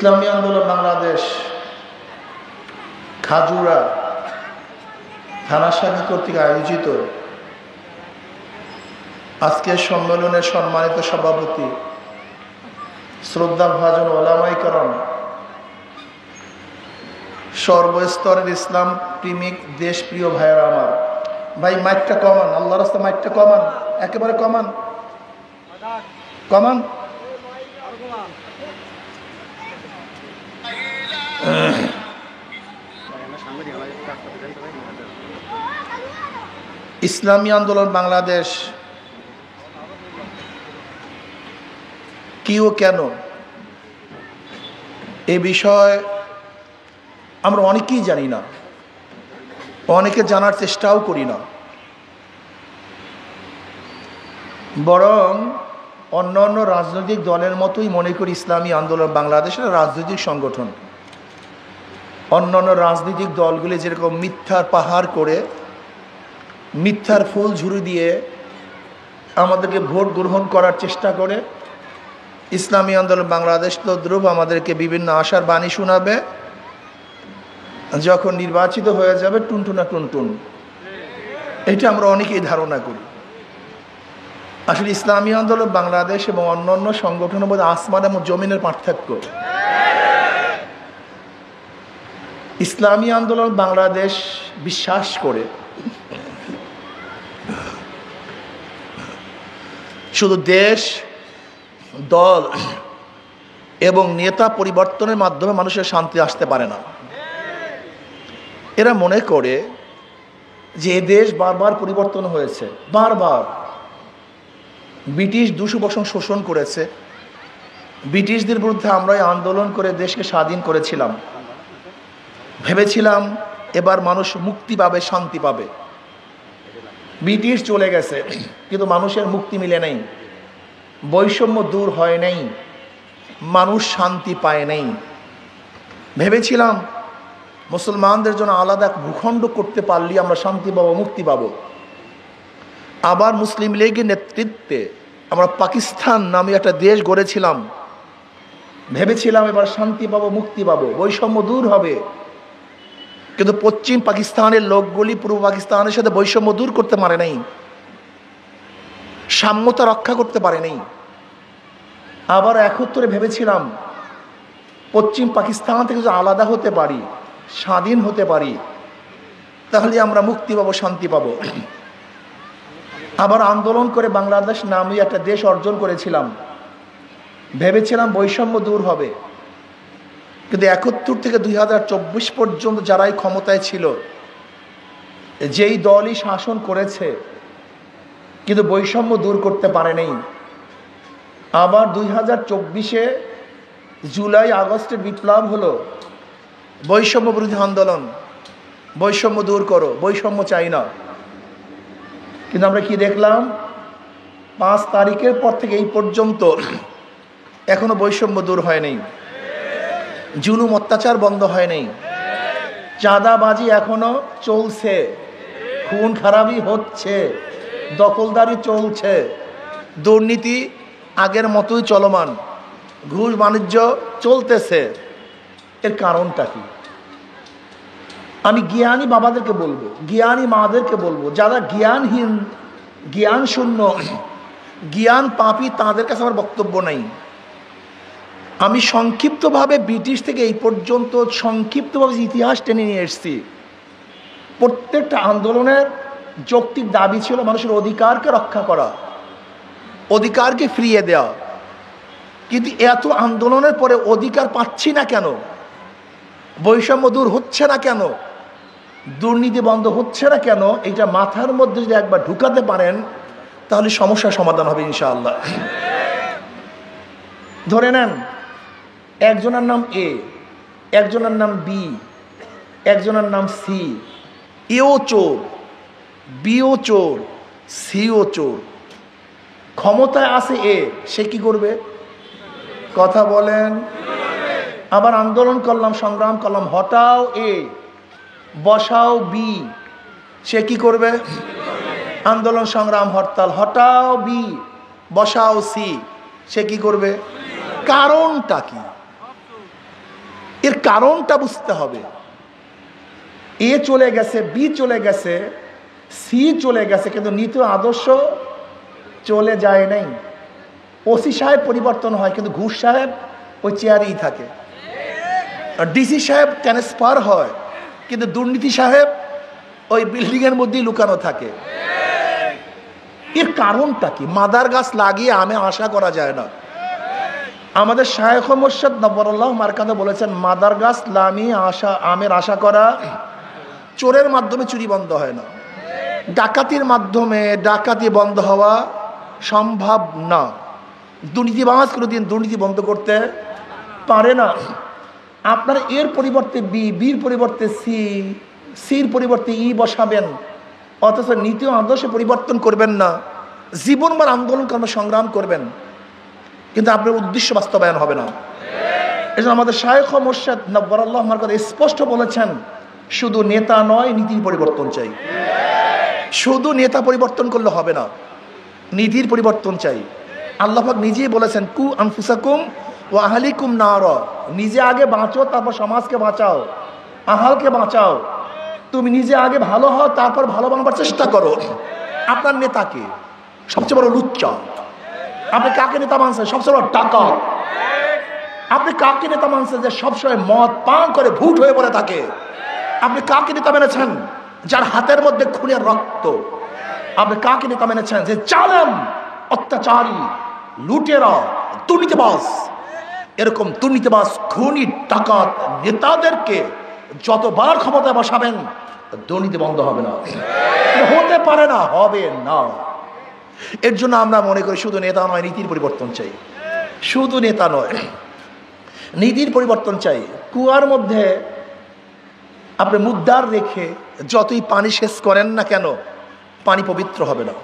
ইসলামী আন্দোলন বাংলাদেশ খাজুরা থানা শাখা কর্তৃক আয়োজিত আজকের সম্মেলনের সম্মানিত সভাপতি শ্রদ্ধাভাজন ওলামায়ে কেরাম, সর্বস্তরের ইসলাম প্রেমিক দেশপ্রিয় ভাইয়েরা আমার, ভাই মাইকটা কমান, আল্লাহর রাস্তায় মাইকটা কমান, একেবারে কমান কমান। ইসলামী আন্দোলন বাংলাদেশ কি ও কেন এ বিষয়ে আমরা অনেকেই জানি না, অনেকে জানার চেষ্টাও করি না, বরং অন্য অন্য রাজনৈতিক দলের মতোই মনে করি ইসলামী আন্দোলন বাংলাদেশের রাজনৈতিক সংগঠন। অন্য অন্য রাজনৈতিক দলগুলি যেরকম মিথ্যার পাহাড় করে মিথ্যার ফুল ঝুড়ি দিয়ে আমাদেরকে ভোট গ্রহণ করার চেষ্টা করে, ইসলামী আন্দোলন বাংলাদেশ তদ্রূপ আমাদেরকে বিভিন্ন আশার বাণী শোনাবে, যখন নির্বাচিত হয়ে যাবে টুনটুনা টুনটুন। এটা আমরা অনেকেই ধারণা করি। আসলে ইসলামী আন্দোলন বাংলাদেশ এবং অন্য অন্য সংগঠনের মধ্যে আসমান এবং জমিনের পার্থক্য। ইসলামী আন্দোলন বাংলাদেশ বিশ্বাস করে শুধু দেশ, দল এবং নেতা পরিবর্তনের মাধ্যমে মানুষের শান্তি আসতে পারে না। এরা মনে করে যে দেশ বারবার পরিবর্তন হয়েছে, বারবার ব্রিটিশ 200 বছর শোষণ করেছে, ব্রিটিশদের বিরুদ্ধে আমরাই আন্দোলন করে দেশকে স্বাধীন করেছিলাম, ভেবেছিলাম এবার মানুষ মুক্তি পাবে, শান্তি পাবে। ব্রিটিশ চলে গেছে কিন্তু মানুষের মুক্তি মিলে নেই, বৈষম্য দূর হয় নাই, মানুষ শান্তি পায় নাই। ভেবেছিলাম মুসলমানদের জন্য আলাদা ভূখণ্ড করতে পারলে আমরা শান্তি পাবো, মুক্তি পাবো। আবার মুসলিম লীগের নেতৃত্বে আমরা পাকিস্তান নামে একটা দেশ গড়েছিলাম, ভেবেছিলাম এবার শান্তি পাবো, মুক্তি পাবো, বৈষম্য দূর হবে। কিন্তু পশ্চিম পাকিস্তানের লোকগুলি পূর্ব পাকিস্তানের সাথে বৈষম্য দূর করতে পারে নাই, সাম্যতা রক্ষা করতে পারে নাই। আবার 71 ভেবেছিলাম পশ্চিম পাকিস্তান থেকে যদি আলাদা হতে পারি, স্বাধীন হতে পারি, তাহলে আমরা মুক্তি পাবো, শান্তি পাবো। আবার আন্দোলন করে বাংলাদেশ নামে একটা দেশ অর্জন করেছিলাম, ভেবেছিলাম বৈষম্য দূর হবে। কিন্তু 71 থেকে 2024 পর্যন্ত যারাই ক্ষমতায় ছিল, যেই দলই শাসন করেছে, কিন্তু বৈষম্য দূর করতে পারে নাই। আবার 2024-এ জুলাই আগস্টের বিপ্লব হলো, বৈষম্য বিরোধী আন্দোলন, বৈষম্য দূর করো, বৈষম্য চাই না। কিন্তু আমরা কি দেখলাম, 5 তারিখের পর থেকে এই পর্যন্ত এখনো বৈষম্য দূর হয় নাই, জুলুম অত্যাচার বন্ধ হয় নাই, চাঁদাবাজি এখনো চলছে, খুন খারাপি হচ্ছে, দখলদারি চলছে, দুর্নীতি আগের মতোই চলমান, ঘুষ বাণিজ্য চলতেছে। এর কারণটা কি? আমি জ্ঞানী বাবাদেরকে বলবো, জ্ঞানী মাদেরকে বলবো, যারা জ্ঞানহীন, জ্ঞান শূন্য, জ্ঞান পাপী, তাদের কাছে আমার বক্তব্য নাই। আমি সংক্ষিপ্তভাবে ব্রিটিশ থেকে এই পর্যন্ত সংক্ষিপ্তভাবে ইতিহাস টেনে নিয়ে এসেছি। প্রত্যেকটা আন্দোলনের যৌক্তিক দাবি ছিল মানুষের অধিকারকে রক্ষা করা, অধিকারকে ফিরিয়ে দেওয়া। কিন্তু এত আন্দোলনের পরে অধিকার পাচ্ছি না কেন? বৈষম্য দূর হচ্ছে না কেন? দুর্নীতি বন্ধ হচ্ছে না কেন? এটা মাথার মধ্যে যদি একবার ঢুকাতে পারেন, তাহলে সমস্যার সমাধান হবে ইনশাআল্লাহ। ধরে নেন একজনের নাম এ, একজনের নাম বি, একজনের নাম সি। এও চোর, বিও চোর, সিও চোর। ক্ষমতায় আছে এ, সে কি করবে? কথা বলেন। আবার আন্দোলন করলাম, সংগ্রাম করলাম, হটাও এ, বসাও বি, সে কি করবে? আন্দোলন সংগ্রাম হরতাল, হটাও বি, বসাও সি, সে কি করবে? কারণটা কি? কারণটা বুঝতে হবে। এ চলে গেছে, বি চলে গেছে, সি চলে গেছে, কিন্তু নীতি আদর্শ চলে যায় নাই। ওসি সাহেব পরিবর্তন হয়, কিন্তু ঘুষ সাহেব ওই চেয়ারেই থাকে। আর ডিসি সাহেব ট্রান্সফার হয়, কিন্তু দুর্নীতি সাহেব ওই বিল্ডিং এর মধ্যেই লুকানো থাকে। এর কারণটা কি? মাদার গাছ লাগিয়ে আমে আশা করা যায় না। আমাদের শায়খ মুর্শিদ নব্বরুল্লাহ মারকাদা বলেছেন, মাদার গাছ লাগিয়ে আমের আশা করা চোরের মাধ্যমে চুরি বন্ধ হয় না, ডাকাতির মাধ্যমে ডাকাতি বন্ধ হওয়া সম্ভব না, দুর্নীতিবাজ কোনোদিন দুর্নীতি বন্ধ করতে পারে না। আপনারা এর পরিবর্তে বি, বির পরিবর্তে সি, সির পরিবর্তে ই বসাবেন, অথচ নীতি ও আদর্শে পরিবর্তন করবেন না। জীবনভর আন্দোলন কর্ম সংগ্রাম করবেন, কিন্তু আপনার উদ্দেশ্য বাস্তবায়ন হবে না। এই জন্য আমাদের শায়খ মুর্শিদ নব্বরুল্লাহ মারকাদা স্পষ্ট বলেছেন, শুধু নেতা নয়, নীতির পরিবর্তন চাই। শুধু নেতা পরিবর্তন করলে হবে না, নীতির পরিবর্তন চাই। আল্লাহ পাক নিজেই বলেছেন, কু আনফুসাকুম ওয়া আহলিকুম নার, নিজে আগে বাঁচো, তারপর সমাজকে বাঁচাও, আহালকে বাঁচাও। তুমি নিজে আগে ভালো হও, তারপর ভালো বানাবার চেষ্টা করো। আপনার নেতাকে সবচেয়ে বড় লুচ্চা। আপনি কাকে নেতা মানছেন? সবচেয়ে বড় ডাকাত। আপনি কাকে নেতা মানছেন? যে সবসময় মদ পান করে ভূত হয়ে পড়ে থাকে। আপনি কাকে নেতা মেনেছেন? যার হাতের মধ্যে খুনের রক্ত। আপনি কাকে নেতা মেনেছেন? যে জালেম, অত্যাচারী, লুটেরা, দুর্নীতিবাজ। এরকম দুর্নীতিবাজ, খুনি, ডাকাত নেতাদেরকে যতবার ক্ষমতায় বসাবেন, দুর্নীতি বন্ধ হবে না, হতে পারে না, হবে না। এর জন্য আমরা মনে করি শুধু নেতা নয়, নীতির পরিবর্তন চাই। শুধু নেতা নয়, নীতির পরিবর্তন চাই। কুয়ার মধ্যে আপনি মুদ্রার রেখে যতই পানি সেচ করেন না কেন, পানি পবিত্র হবে না।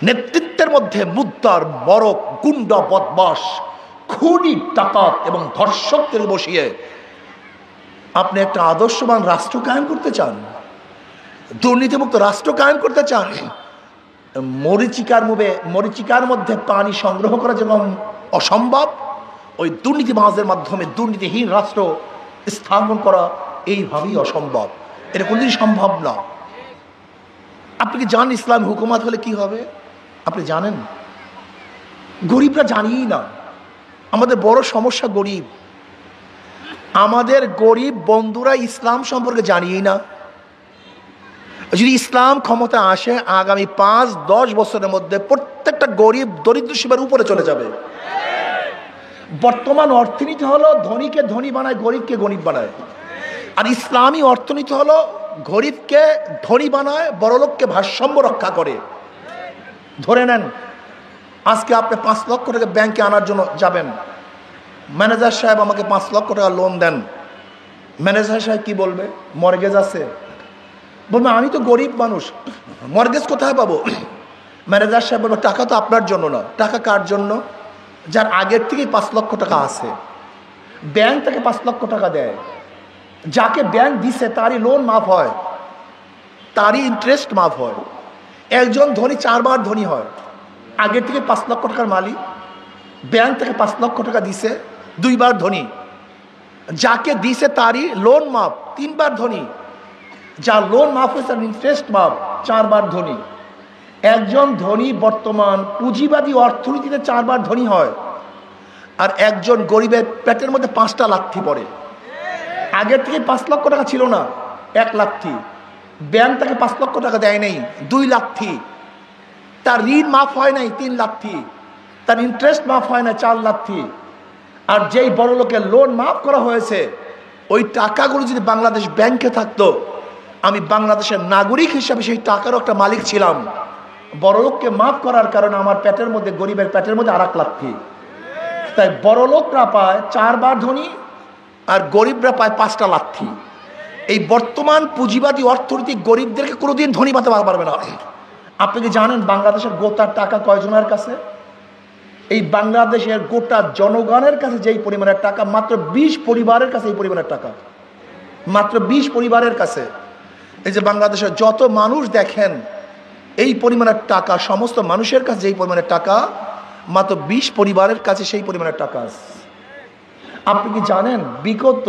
নেতৃত্বের মধ্যে মুদ্রার মরক, গুন্ডা, বদমাশ, খুনি, ডাকাত এবং ধর্ষকদের বসিয়ে আপনি একটা আদর্শবান রাষ্ট্র কায়েম করতে চান, দুর্নীতিমুক্ত রাষ্ট্র কায়েম করতে চান, মরিচিকার মধ্যে পানি সংগ্রহ করা যেমন অসম্ভব, ওই দুর্নীতিবাজের মাধ্যমে দুর্নীতিহীন রাষ্ট্র স্থাপন করা এইভাবেই অসম্ভব। এটা কোনোদিন সম্ভব না। আপনি কি জানেন ইসলাম হুকুমাত হলে কি হবে? আপনি জানেন? গরিবরা জানিই না। আমাদের বড় সমস্যা গরিব। আমাদের গরিব বন্ধুরা ইসলাম সম্পর্কে জানিই না। যদি ইসলাম ক্ষমতা আসে, আগামী 5-10 বছরের মধ্যে প্রত্যেকটা গরিব দরিদ্র সীমার উপরে চলে যাবে। বর্তমান অর্থনীতি হলো ধনীকে ধনী বানায়, গরিবকে গরিব বানায়। আর ইসলামী অর্থনীতি হলো গরিবকে ধনী বানায়, বড়লোককে ভারসাম্য রক্ষা করে। ধরে নেন আজকে আপনি 5 লক্ষ টাকা ব্যাংকে আনার জন্য যাবেন, ম্যানেজার সাহেব আমাকে 5 লক্ষ টাকা লোন দেন। ম্যানেজার সাহেব কি বলবে? মর্গেজ আছে। বলবে আমি তো গরিব মানুষ, মর্গেজ কোথায় পাবো? ম্যানেজার সাহেব বলবে টাকা তো আপনার জন্য না। টাকা কার জন্য? যার আগের থেকেই 5 লক্ষ টাকা আছে। ব্যাংক তাকে 5 লক্ষ টাকা দেয়। যাকে ব্যাংক দিছে তারই লোন মাফ হয়, তারই ইন্টারেস্ট মাফ হয়। একজন ধনী 4 বার ধনী হয়। আগের থেকে 5 লক্ষ টাকার মালিক, ব্যাংক থেকে 5 লক্ষ টাকা দিছে, 2 বার ধনী। যাকে দিছে তারই লোন মাফ, 3 বার ধনী। যার লোন মাফ হয়েছে তার ইন্টারেস্ট মাফ, 4 বার ধনী। একজন ধনী বর্তমান পুঁজিবাদী অর্থনীতিতে 4 বার ধনী হয়, আর একজন গরিবের পেটের মধ্যে 5টা লাথি পড়ে। আগের থেকে 5 লক্ষ টাকা ছিল না, 1 লাথি। ব্যাংক তাকে 5 লক্ষ টাকা দেয় নাই, 2 লাথি। তার ঋণ মাফ হয় নাই, 3 লাথি। তার ইন্টারেস্ট মাফ হয় না, 4 লাথি। আর যেই বড় লোকের লোন মাফ করা হয়েছে, ওই টাকাগুলো যদি বাংলাদেশ ব্যাংকে থাকতো, আমি বাংলাদেশের নাগরিক হিসাবে সেই টাকারও একটা মালিক ছিলাম। বড় লোককে মাফ করার কারণে আমার পেটের মধ্যে, গরিবের পেটের মধ্যে 1 লাথি। তাই বড় লোকরা পায় 4 বার ধনী, আর গরিবরা পায় 5টা লাথি। এই বর্তমান পুঁজিবাদী অর্থনীতি গরিবদেরকে কোনোদিন ধনী বানাতে পারবে না। আপনি কি জানেন বাংলাদেশের গোটার টাকা কয়জনের কাছে? এই বাংলাদেশের গোটা জনগণের কাছে যেই পরিমাণের টাকা, মাত্র 20 পরিবারের কাছে এই পরিমাণের টাকা। মাত্র 20 পরিবারের কাছে। এই যে বাংলাদেশের যত মানুষ দেখেন, এই পরিমাণের টাকা সমস্ত মানুষের কাছে যেই পরিমাণের টাকা, মাত্র 20 পরিবারের কাছে সেই পরিমাণের টাকা আছে। আপনি কি জানেন বিগত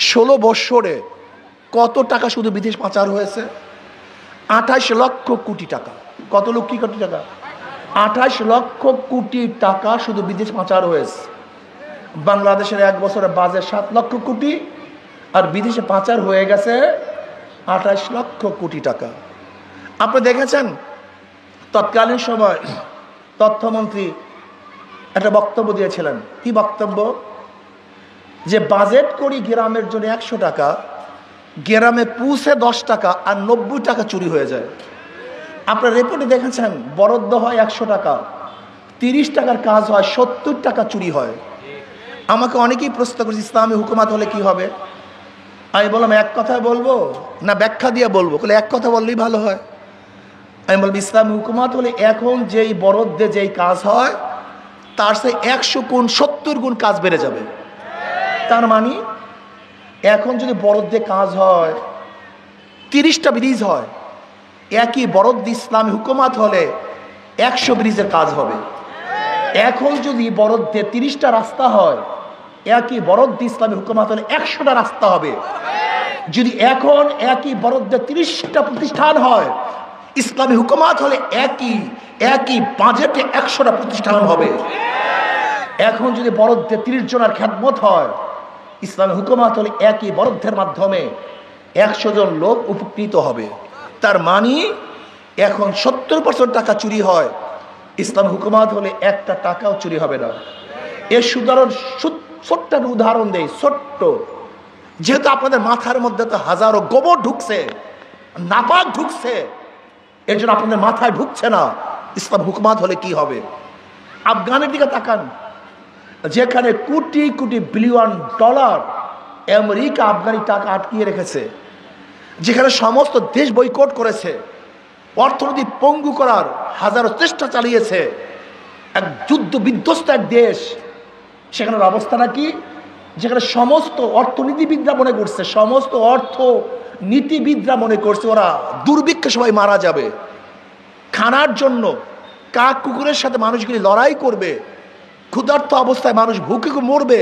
16 বৎসরে কত টাকা শুধু বিদেশ পাচার হয়েছে? 28 লক্ষ কোটি টাকা। কত লক্ষ কোটি টাকা? 28 লক্ষ কোটি টাকা শুধু বিদেশ পাচার হয়েছে। বাংলাদেশের এক বছরে বাজেট 7 লক্ষ কোটি, আর বিদেশে পাচার হয়ে গেছে 28 লক্ষ কোটি টাকা। আপনি দেখেছেন তৎকালীন সময় তথ্যমন্ত্রী একটা বক্তব্য দিয়েছিলেন। কি বক্তব্য? যে বাজেট করি গ্রামের জন্য 100 টাকা, গ্রামে পৌঁছে 10 টাকা আর 90 টাকা চুরি হয়ে যায়। আপনার রিপোর্টে দেখেছেন বরাদ্দ হয় 100 টাকা, 30 টাকার কাজ হয়, 70 টাকা চুরি হয়। আমাকে অনেকেই প্রশ্ন করেছে ইসলামী হুকুমাত হলে কি হবে। আমি বললাম এক কথায় বলবো না ব্যাখ্যা দিয়ে বলবো? বলে এক কথা বললেই ভালো হয়। আমি বললাম ইসলামী হুকুমাত হলে এখন যেই বরাদ্দে যেই কাজ হয় তার সে 100 গুণ 70 গুণ কাজ বেড়ে যাবে। তার মানে এখন যদি বরাদ্দে কাজ হয় 30টা ব্রিজ হয়, একই বরাদ্দ ইসলামী হুকুমাত হলে 100 ব্রিজের কাজ হবে। এখন যদি বরাদ্দে 30টা রাস্তা হয়, একই বরাদ্দ ইসলামী হুকুমাত হলে 100টা রাস্তা হবে। যদি এখন একই বরাদ্দে 30টা প্রতিষ্ঠান হয়, ইসলামী হুকুমাত হলে একই বাজেটে 100টা প্রতিষ্ঠান হবে। এখন যদি বরাদ্দে 30 জনের খেদমত হয়, ইসলামী হুকুমাত হলে একই বরাদ্দের মাধ্যমে 100 জন লোক উপকৃত হবে। তার মানে এখন 70% টাকা চুরি হয়, ইসলামী হুকুমাত হলে একটা টাকাও চুরি হবে না। এর ছোট্ট উদাহরণ দেয়, ছোট্ট। যেহেতু আপনাদের মাথার মধ্যে তো হাজারো গোবর ঢুকছে, নাপাক ঢুকছে, এর জন্য আপনাদের মাথায় ঢুকছে না ইসলাম হুকুমাত হলে কি হবে। আফগানের দিকে তাকান, যেখানে crore crore billion dollar America Afghani টাকা আটকিয়ে রেখেছে, যেখানে সমস্ত দেশ বয়কট করেছে, অর্থনীতি পঙ্গু করার হাজারো চেষ্টা চালিয়েছে, এক যুদ্ধ বিধ্বস্ত এক দেশ, সেখানের অবস্থাটা কি? যেখানে সমস্ত অর্থনীতিবিদরা মনে করছে, সমস্ত অর্থনীতিবিদরা মনে করছে ওরা দুর্ভিক্ষে সবাই মারা যাবে, খানার জন্য কাক কুকুরের সাথে মানুষগুলি লড়াই করবে, ক্ষুধার্ত অবস্থায় মানুষ ভুকে মরবে।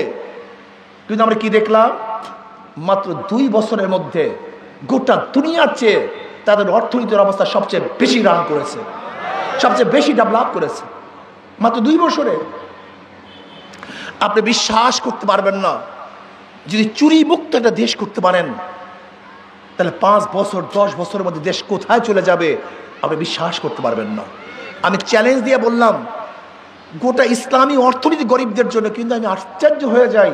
কিন্তু আমরা কি দেখলাম? মাত্র 2 বছরের মধ্যে গোটা দুনিয়ার চেয়ে তাদের অর্থনীতির অবস্থা সবচেয়ে বেশি রান করেছে, সবচেয়ে বেশি ডেভেলপ করেছে মাত্র 2 বছরে। আপনি বিশ্বাস করতে পারবেন না, যদি চুরি মুক্ত একটা দেশ করতে পারেন তাহলে 5 বছর 10 বছরের মধ্যে দেশ কোথায় চলে যাবে আপনি বিশ্বাস করতে পারবেন না। আমি চ্যালেঞ্জ দিয়ে বললাম গোটা ইসলামী অর্থনীতি গরিবদের জন্য, কিন্তু আমি আশ্চর্য হয়ে যাই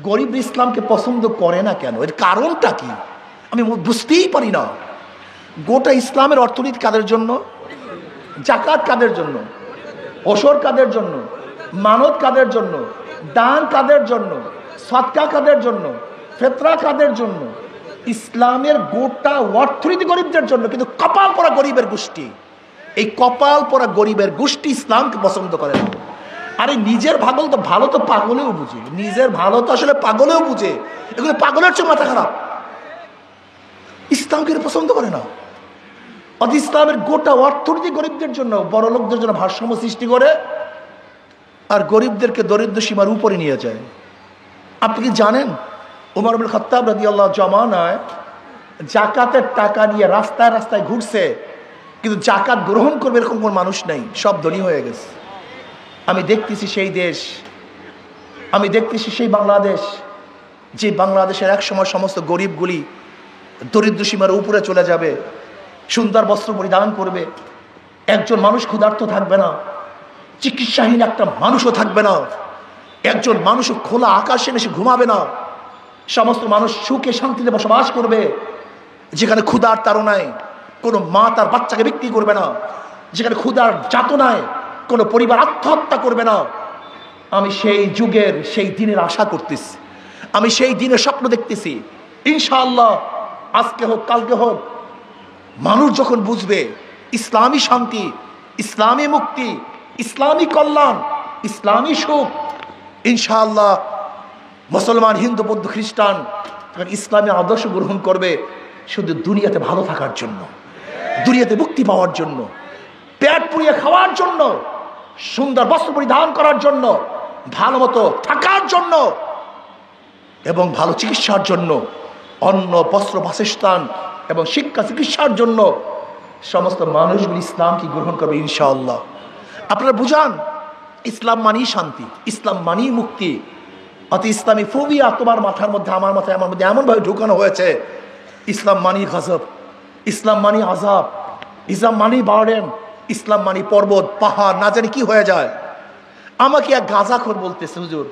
গরিব ইসলামকে পছন্দ করে না কেন? এর কারণটা কি আমি বুঝতেই পারি না। গোটা ইসলামের অর্থনীতি কাদের জন্য? জাকাত কাদের জন্য? ওসর কাদের জন্য? মানত কাদের জন্য? দান কাদের জন্য? সদকা কাদের জন্য? ফিতরা কাদের জন্য? ইসলামের গোটা অর্থনীতি গরিবদের জন্য। কিন্তু কপাল পরা গরিবের গোষ্ঠী, এই কপাল পরা গরিবের গোষ্ঠী ইসলামকে পছন্দ করে না। আরে নিজের ভালো তো পাগলেও বুঝে, নিজের ভালো তো আসলে পাগলেও বুঝে, এগুলো পাগলের চেয়ে মাথা খারাপ। ইসলামকে পছন্দ করে না। অথচ ইসলামের গোটা অর্থনীতি গরিবদের জন্য, বড় লোকদের জন্য ভারসাম্য সৃষ্টি করে, আর গরিবদেরকে দরিদ্র সীমার উপরে নিয়ে যায়। আপনি কি জানেন ওমর ইবনে খাত্তাব রাদিয়াল্লাহু জামানায় জাকাতের টাকা নিয়ে রাস্তায় রাস্তায় ঘুরছে, কিন্তু জাকাত গ্রহণ করবে এরকম কোনো মানুষ নাই, সব ধনী হয়ে গেছে। আমি দেখতেছি সেই দেশ, আমি দেখতেছি সেই বাংলাদেশ, যে বাংলাদেশের এক সময় সমস্ত গরিবগুলি দরিদ্র সীমার উপরে চলে যাবে, সুন্দর বস্ত্র পরিধান করবে, একজন মানুষ ক্ষুধার্ত থাকবে না, চিকিৎসাহীন একটা মানুষও থাকবে না, একজন মানুষও খোলা আকাশে এসে ঘুমাবে না, সমস্ত মানুষ সুখে শান্তিতে বসবাস করবে, যেখানে ক্ষুধার তাড়নায় কোনো মা তার বাচ্চাকে বিক্রি করবে না, যেখানে ক্ষুধার যাতনায় কোনো পরিবার আত্মহত্যা করবে না। আমি সেই যুগের সেই দিনের আশা করতেছি, আমি সেই দিনের স্বপ্ন দেখতেছি। ইনশাআল্লাহ আজকে হোক কালকে হোক, মানুষ যখন বুঝবে ইসলামী শান্তি, ইসলামী মুক্তি, ইসলামী কল্যাণ, ইসলামী সুখ, ইনশাআল্লাহ মুসলমান, হিন্দু, বৌদ্ধ, খ্রিস্টান তখন ইসলামী আদর্শ গ্রহণ করবে শুধু দুনিয়াতে ভালো থাকার জন্য, দুনিয়াতে মুক্তি পাওয়ার জন্য, পেট পুড়িয়ে খাওয়ার জন্য, সুন্দর বস্ত্র পরিধান করার জন্য, ভালো মতো থাকার জন্য এবং ভালো চিকিৎসার জন্য, অন্ন বস্ত্র বাসস্থান এবং শিক্ষা চিকিৎসার জন্য সমস্ত মানুষগুলি ইসলামকে গ্রহণ করবে ইনশাআল্লাহ। আপনারা বুঝান, ইসলাম মানেই শান্তি, ইসলাম মানেই মুক্তি। অত ইসলামী ফোবিয়া তোমার মাথার মধ্যে, আমার মাথায়, আমার মধ্যে এমনভাবে ঢুকানো হয়েছে, ইসলাম মানেই গজব, ইসলাম মানি আজাব, ইসলাম মানি বার্ডেন, ইসলাম মানি পর্বত পাহাড়, না জানি কি হয়ে যায়। আমাকে এক গাঁজাখোর বলতেছে, হুজুর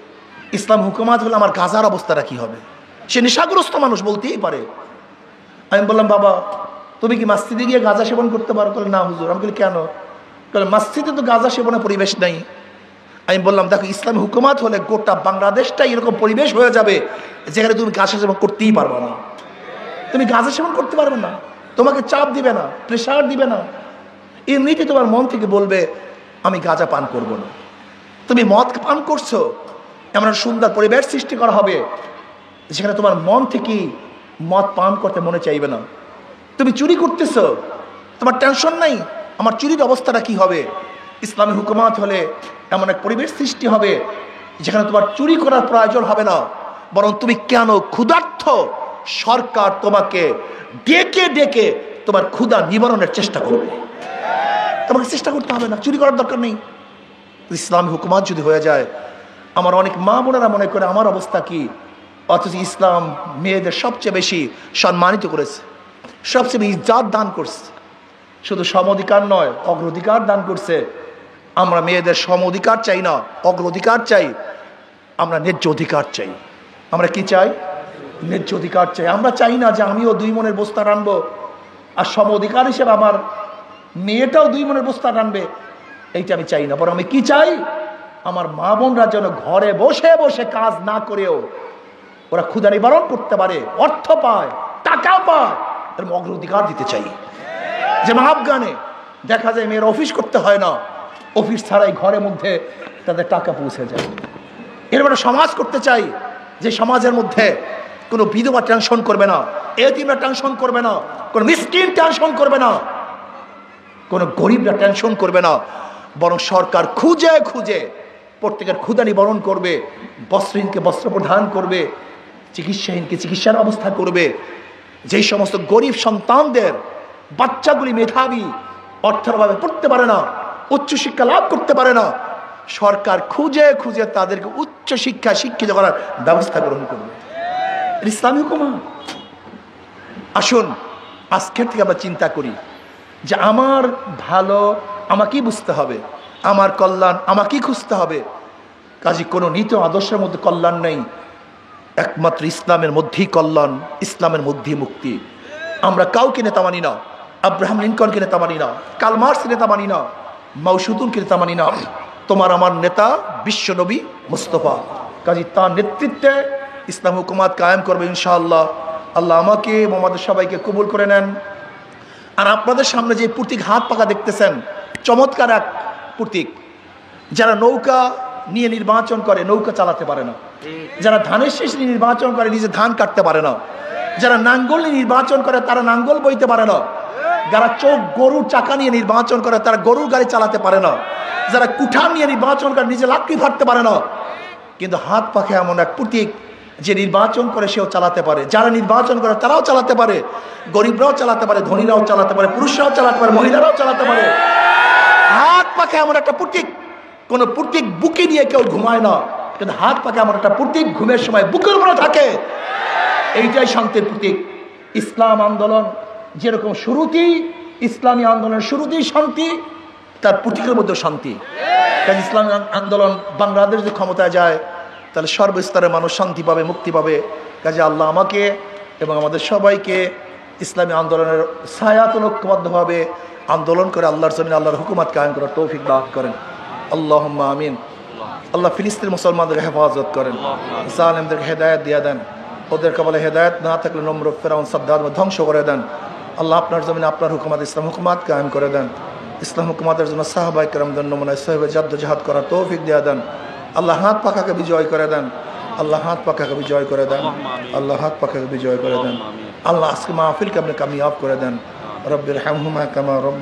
ইসলাম হুকুমাত হলে আমার গাঁজার অবস্থাটা কি হবে? সে নেশাগ্রস্ত মানুষ, বলতেই পারে। আমি বললাম, বাবা তুমি কি মসজিদে গিয়ে গাঁজা সেবন করতে পারো? বলে না হুজুর। আমি বলি কেন? বলে মসজিদে তো গাঁজা সেবনের পরিবেশ নেই। আমি বললাম, দেখো ইসলামী হুকুমাত হলে গোটা বাংলাদেশটাই এরকম পরিবেশ হয়ে যাবে যেখানে তুমি গাঁজা সেবন করতেই পারবে না। তুমি গাঁজা সেবন করতে পারবে না, তোমাকে চাপ দিবে না, প্রেশার দিবে না, এমনিতে তোমার মন থেকে বলবে আমি গাঁজা পান করব না। তুমি মদ পান করছো, এমন সুন্দর পরিবেশ সৃষ্টি করা হবে যেখানে তোমার মন থেকে মদ পান করতে মনে চাইবে না। তুমি চুরি করতেছো, তোমার টেনশন নাই আমার চুরির অবস্থাটা কি হবে। ইসলামী হুকুমাত হলে এমন এক পরিবেশ সৃষ্টি হবে যেখানে তোমার চুরি করার প্রয়োজন হবে না, বরং তুমি কেন ক্ষুধার্ত, সরকার তোমাকে ডেকে ডেকে তোমার ক্ষুধা নিবারণের চেষ্টা করবে। তোমাকে চেষ্টা করতে হবে না, চুরি করার দরকার নেই। ইসলামী হুকুমাত যদি হয়ে যায়, আমার অনেক মা বোনেরা মনে করে আমার অবস্থা কি, অথচ ইসলাম মেয়েদের সবচেয়ে বেশি সম্মানিত করেছে, সবচেয়ে বেশি ইজ্জত দান করছে। শুধু সম অধিকার নয়, অগ্রাধিকার দান করছে। আমরা মেয়েদের সম অধিকার চাই না, অগ্রাধিকার চাই। আমরা ন্যায্য অধিকার চাই। আমরা কি চাই? ন্যায্য অধিকার চাই। আমরা চাই না যে আমিও 2 মনের বস্তা রানবো আর সম অধিকার হিসেবে আমার মেয়েটাও 2 মনের বস্তা রানবে, এইটা আমি চাই না। বরং আমি কি চাই? আমার মা বোনরা যেন ঘরে বসে বসে কাজ না করেও ওরা ক্ষুধা নিবারণ করতে পারে, অর্থ পায়, টাকা পায়, এরকম অগ্রাধিকার দিতে চাই। যেমন আফগানে দেখা যায় মেয়ের অফিস করতে হয় না, অফিস ছাড়াই ঘরের মধ্যে তাদের টাকা পৌঁছে যায়। এরকম একটা সমাজ করতে চাই যে সমাজের মধ্যে কোনো বিধবা টেনশন করবে না, এতিমরা টেনশন করবে না, কোনো মিসকিন টেনশন করবে না, কোনো গরিবরা টেনশন করবে না, বরং সরকার খুঁজে খুঁজে প্রত্যেকের ক্ষুধা নিবারণ করবে, বস্ত্রহীনকে বস্ত্র প্রদান করবে, চিকিৎসাহীনকে চিকিৎসার ব্যবস্থা করবে। যেই সমস্ত গরিব সন্তানদের বাচ্চাগুলি মেধাবী, অর্থের অভাবে পড়তে পারে না, উচ্চশিক্ষা লাভ করতে পারে না, সরকার খুঁজে খুঁজে তাদেরকে উচ্চশিক্ষা শিক্ষিত করার ব্যবস্থা গ্রহণ করবে। ইসলামী হুকুমত। আসুন আজকের থেকে আমরা চিন্তা করি যে আমার ভালো আমাকেই বুঝতে হবে, আমার কল্যাণ আমাকেই খুঁজতে হবে। কাজে কোনো নীতি আদর্শের মধ্যে কল্যাণ নেই, একমাত্র ইসলামের মধ্যেই কল্যাণ, ইসলামের মধ্যেই মুক্তি। আমরা কাউকে নেতা মানি না, আব্রাহাম লিঙ্কনকে নেতা মানি না, কার্ল মার্কস নেতা মানি না, মাও সেতুংকে নেতা মানি না। তোমার আমার নেতা বিশ্বনবী মুস্তাফা। কাজে তার নেতৃত্বে ইসলাম হুকুমাত কায়েম করবে ইনশাআল্লাহ। আল্লাহ আমাকে আমাদের সবাইকে কবুল করে নেন। আর আপনাদের সামনে যে প্রতীক হাত পাকা দেখতেছেন, চমৎকার এক প্রতীক। যারা নৌকা নিয়ে নির্বাচন করে নৌকা চালাতে পারে না, যারা ধানের শেষ নিয়ে নির্বাচন করে নিজে ধান কাটতে পারে না, যারা নাঙ্গল নিয়ে নির্বাচন করে তারা নাঙ্গল বইতে পারে না, যারা চোখ গরুর চাকা নিয়ে নির্বাচন করে তারা গরুর গাড়ি চালাতে পারে না, যারা কুঠার নিয়ে নির্বাচন করে নিজে লাকড়ি ফাটতে পারে না। কিন্তু হাত পাখে এমন এক প্রতীক যে নির্বাচন করে সেও চালাতে পারে, যারা নির্বাচন করে তারাও চালাতে পারে, গরিবরাও চালাতে পারে, ধনীরাও চালাতে পারে, পুরুষরাও চালাতে পারে, মহিলারাও চালাতে পারে। হাত পাখে এমন একটা প্রতীক, কোন প্রতীক বুকে নিয়ে কেউ ঘুমায় না, কিন্তু হাত পাখে এমন একটা প্রতীক ঘুমের সময় বুকের উপরে থাকে। এইটাই শান্তির প্রতীক। ইসলাম আন্দোলন যেরকম শুরুতেই, ইসলামী আন্দোলনের শুরুতেই শান্তি, তার প্রতীকের মধ্যে শান্তি। কাজে ইসলামী আন্দোলন বাংলাদেশ যদি ক্ষমতায় যায় তাহলে সর্বস্তরের মানুষ শান্তি পাবে, মুক্তি পাবে। কাজে আল্লাহ আমাকে এবং আমাদের সবাইকে ইসলামী আন্দোলনের ছায়াতলে ঐক্যবদ্ধভাবে আন্দোলন করে আল্লাহর জমিনে আল্লাহর হুকুমত কায়েম করার তৌফিক দান করেন। আল্লাহুম্মা আমিন। আল্লাহ ফিলিস্তিন মুসলমানদের হেফাজত করেন, জালেমদেরকে হেদায়েত দিয়ে দেন, ওদের কবলে হেদায়েত না থাকলে নমরুদ ফিরআউন সাদ্দাদ ধ্বংস করে দেন। আল্লাহ আপনার জমিনে আপনার হুকুমত ইসলাম হুকুমত কায়েম করে দেন। ইসলাম হুকুমতের জন্য সাহাবায়ে কেরামদের নমুনায় সাহেবে জাদ্দোজাহাদ করার তৌফিক দিয়ে দেন। আল্লাহ হাত পাখাকে বিজয় করে দেন, আল্লাহ হাত পাখাকে বিজয় করে দেন, আল্লাহ হাত পাখাকে বিজয় করে দেন। আল্লাহ আজকে মাহফিলকে আপনি কামিয়াব করে দেন। রব্বির হামহুমা কামা রব্ব